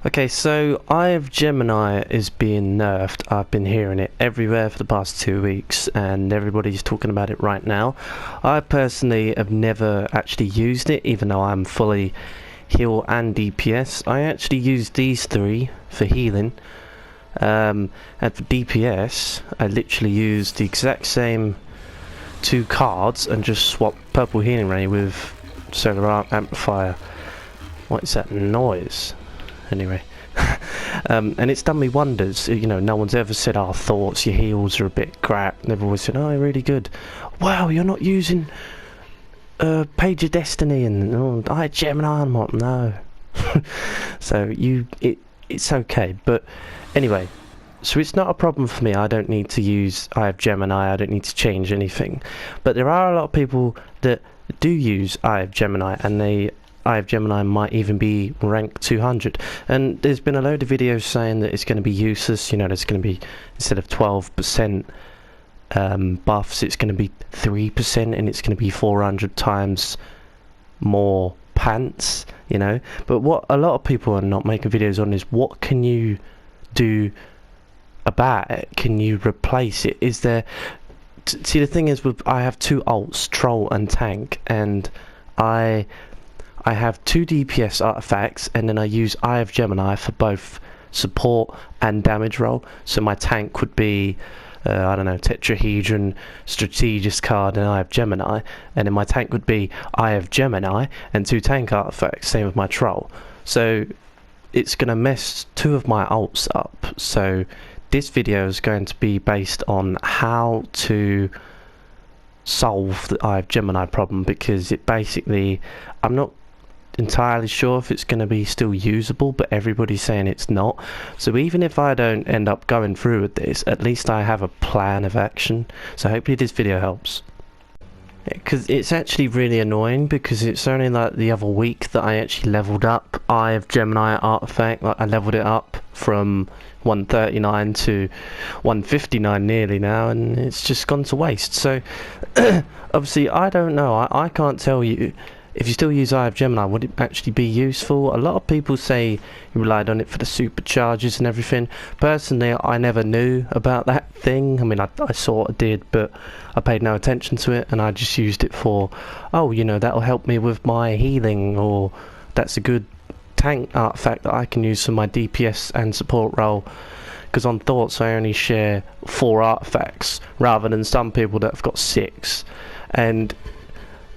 Okay, so Eye of Gemini is being nerfed. I've been hearing it everywhere for the past 2 weeks, and everybody's talking about it right now. I personally have never actually used it, even though I'm fully heal and DPS. I actually use these three for healing, and for DPS, I literally use the exact same two cards and just swap Purple Healing Ray with Solar Arc Amplifier. What is that noise? Anyway, and it's done me wonders. You know, no one's ever said, "Oh, thoughts, your heals are a bit crap." They've always said, "Oh, you're really good." Wow, you're not using Page of Destiny and I Gemini. I'm like, no. So it's okay, but anyway. So it's not a problem for me. I don't need to use Eye of Gemini. I don't need to change anything. But there are a lot of people that do use Eye of Gemini, and Eye of Gemini might even be rank 200. And there's been a load of videos saying that it's going to be useless. You know, there's going to be, instead of 12% buffs, it's going to be 3%, and it's going to be 400 times more pants, you know. But what a lot of people are not making videos on is, what can you do about it? Can you replace it? Is there... See, the thing is, I have two ults, Troll and Tank, and I have two DPS artifacts, and then I use Eye of Gemini for both support and damage roll. So my tank would be, I don't know, Tetrahedron, Strategist card, and Eye of Gemini. And then my tank would be Eye of Gemini and two tank artifacts, same with my Troll. So it's going to mess two of my ults up. So this video is going to be based on how to solve the Eye of Gemini problem, because it basically, I'm not entirely sure if it's going to be still usable, but everybody's saying it's not. So even if I don't end up going through with this, at least I have a plan of action. So hopefully this video helps. Because it's actually really annoying, because it's only like the other week that I actually leveled up Eye of Gemini artifact. Like, I leveled it up from 139 to 159 nearly now, and it's just gone to waste. So obviously I don't know, I can't tell you if you still use Eye of Gemini, would it actually be useful? A lot of people say you relied on it for the supercharges and everything. Personally, I never knew about that thing. I mean, I sort of did, but I paid no attention to it, and I just used it for, oh, you know, that'll help me with my healing, or that's a good tank artifact that I can use for my DPS and support role. Because on Thoughts, I only share 4 artifacts, rather than some people that have got 6. And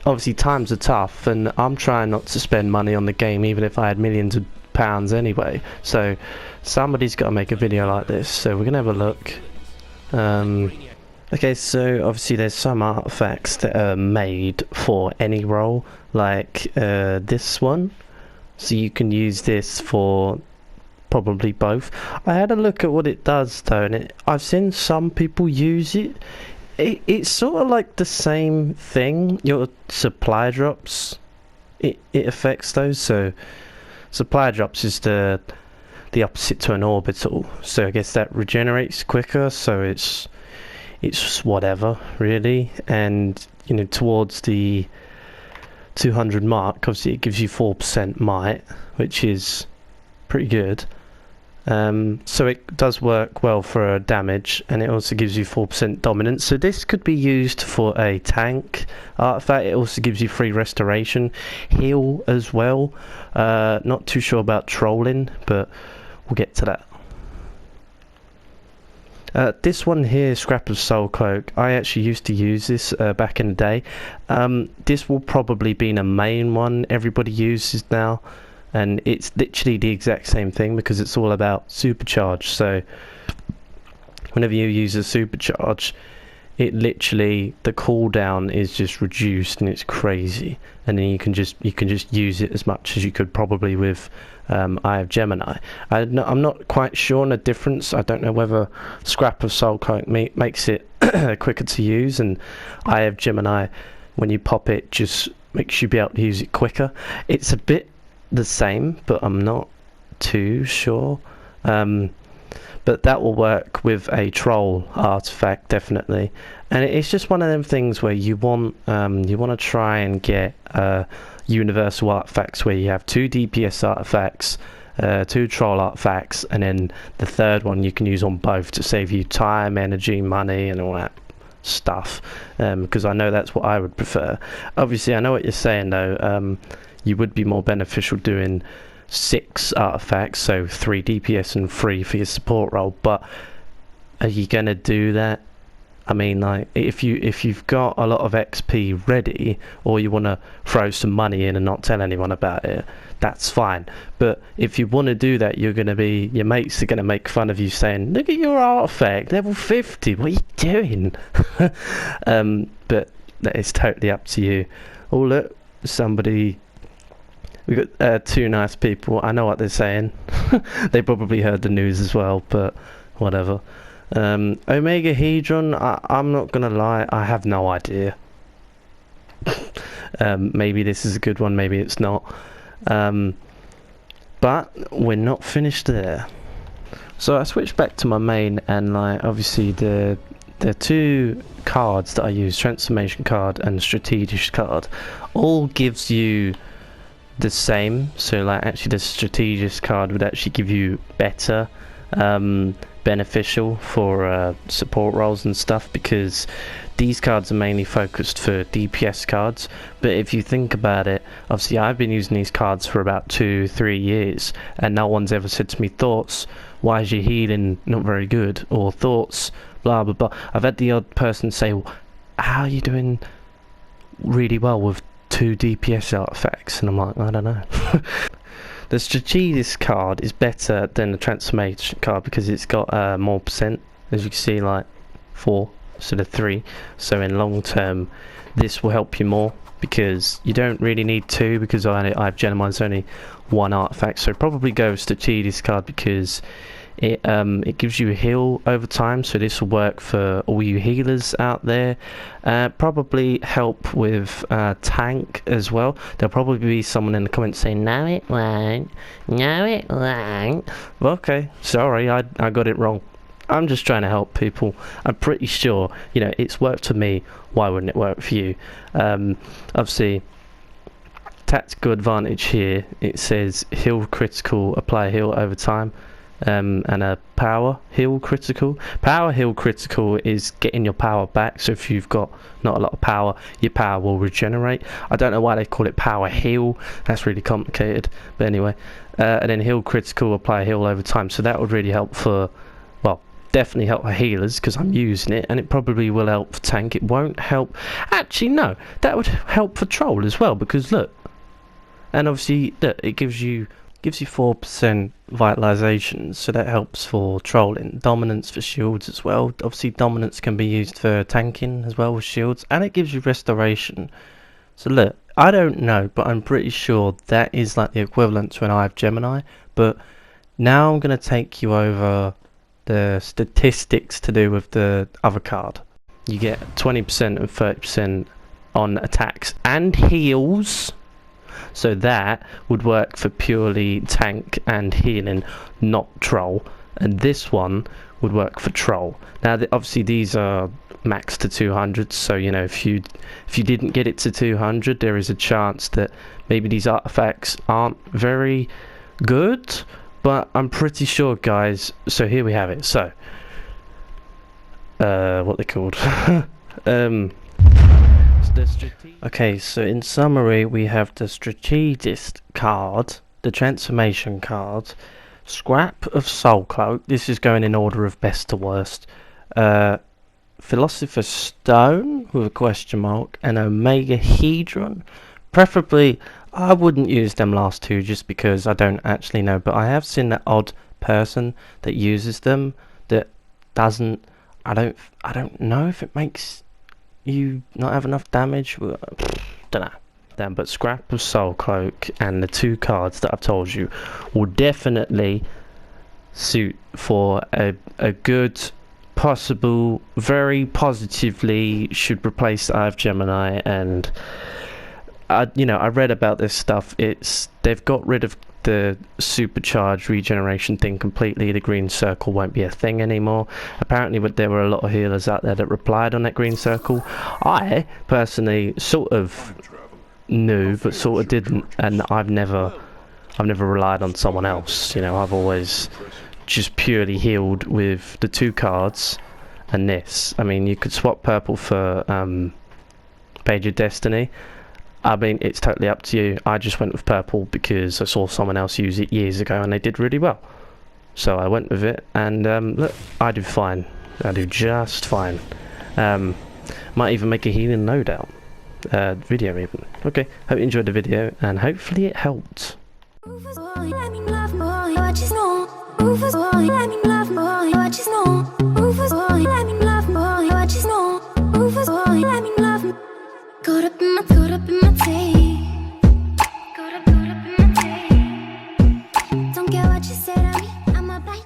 obviously times are tough, and I'm trying not to spend money on the game, even if I had millions of pounds anyway. So somebody's got to make a video like this, so we're gonna have a look. Okay, so obviously there's some artifacts that are made for any role, like this one. So you can use this for probably both. I had a look at what it does though, and I've seen some people use it. It's sort of like the same thing. Your supply drops, it affects those. So supply drops is the opposite to an orbital. So I guess that regenerates quicker. So it's just whatever really. And you know, towards the 200 mark, obviously it gives you 4% might, which is pretty good. So it does work well for damage, and it also gives you 4% dominance. So this could be used for a tank artifact. It also gives you free restoration, heal as well. Not too sure about trolling, but we'll get to that. This one here, Scrap of Soul Cloak, I actually used to use this back in the day. This will probably be the main one everybody uses now. And it's literally the exact same thing, because it's all about supercharge. So whenever you use a supercharge, it literally, the cooldown is just reduced, and it's crazy. And then you can just use it as much as you could probably with Eye of Gemini. I'm not quite sure on the difference. I don't know whether Scrap of Soul Cloak makes it quicker to use, and Eye of Gemini, when you pop it, just makes you be able to use it quicker. It's a bit the same, but I'm not too sure. But that will work with a Troll artifact definitely, and it's just one of them things where you want to try and get universal artifacts where you have 2 DPS artifacts 2 troll artifacts, and then the third one you can use on both to save you time, energy, money, and all that stuff, because I know that's what I would prefer. Obviously I know what you're saying though, you would be more beneficial doing 6 artifacts, so 3 DPS and 3 for your support role, but are you gonna do that? I mean, like, if you've got a lot of XP ready, or you want to throw some money in and not tell anyone about it, that's fine. But if you want to do that, your mates are gonna make fun of you, saying, "Look at your artifact, level 50. What are you doing?" But it's totally up to you. Oh look, somebody. We got 2 nice people. I know what they're saying. They probably heard the news as well, but whatever. Omega Hedron, I'm not gonna lie, I have no idea. Maybe this is a good one, maybe it's not. But we're not finished there. So I switched back to my main, and like obviously the 2 cards that I use, transformation card and strategist card, all gives you the same. So like actually the strategist card would actually give you better beneficial for support roles and stuff, because these cards are mainly focused for DPS cards. But if you think about it, obviously I've been using these cards for about 2-3 years, and no one's ever said to me, "Thoughts, why is your healing not very good?" or "Thoughts, blah blah blah." I've had the odd person say, well, "How are you doing really well with 2 DPS artifacts?" and I'm like, I don't know. The strategist card is better than the transformation card because it's got more percent, as you can see, like 4 instead of 3. So in long term, this will help you more, because you don't really need 2, because I've Genemine's only 1 artifact. So probably go with strategist card, because it gives you a heal over time, so this will work for all you healers out there. Probably help with tank as well. There'll probably be someone in the comments saying, "No it won't, no it won't." Well, okay, sorry, I got it wrong. I'm just trying to help people. I'm pretty sure, you know, it's worked for me, why wouldn't it work for you? Obviously tactical advantage here, it says heal critical, apply heal over time. And a power heal critical. Power heal critical is getting your power back, so if you've got not a lot of power, your power will regenerate. I don't know why they call it power heal, that's really complicated, but anyway. And then heal critical, apply heal over time, so that would really help for, well, definitely help for healers, because I'm using it, and it probably will help for tank. It won't help, actually no, that would help for troll as well, because look, and obviously look, it gives you 4% vitalization, so that helps for trolling. Dominance for shields as well. Obviously dominance can be used for tanking as well with shields, and it gives you restoration. So look, I don't know, but I'm pretty sure that is like the equivalent to an Eye of Gemini. But now I'm going to take you over the statistics to do with the other card. You get 20% and 30% on attacks and heals. So that would work for purely tank and healing, not troll. And this one would work for troll. Now obviously these are max to 200, so you know, if you didn't get it to 200, there is a chance that maybe these artifacts aren't very good, but I'm pretty sure, guys. So here we have it. So what they're called. Okay, so in summary, we have the strategist card, the transformation card, scrap of soul cloak. This is going in order of best to worst. Philosopher's stone with a question mark, and Omega Hedron. Preferably, I wouldn't use them last 2 just because I don't actually know, but I have seen that odd person that uses them that doesn't. I don't know if it makes you not have enough damage. Don't know. Damn, but scrap of soul cloak and the 2 cards that I've told you will definitely suit for a good, possible, very positively should replace Eye of Gemini. And I read about this stuff. They've got rid of the supercharged regeneration thing completely. The green circle won't be a thing anymore. Apparently, but there were a lot of healers out there that replied on that green circle. I personally sort of knew, but sort of didn't, and I've never I've never relied on someone else. You know, I've always just purely healed with the 2 cards and this. I mean, you could swap purple for Page of Destiny. I mean, it's totally up to you. I just went with purple because I saw someone else use it years ago and they did really well. So I went with it, and look, I do fine. I do just fine. Might even make a healing loadout video even. Okay, hope you enjoyed the video, and hopefully it helped. Caught up in my tape. Caught up in my tape. Don't care what you said to me, I'ma bite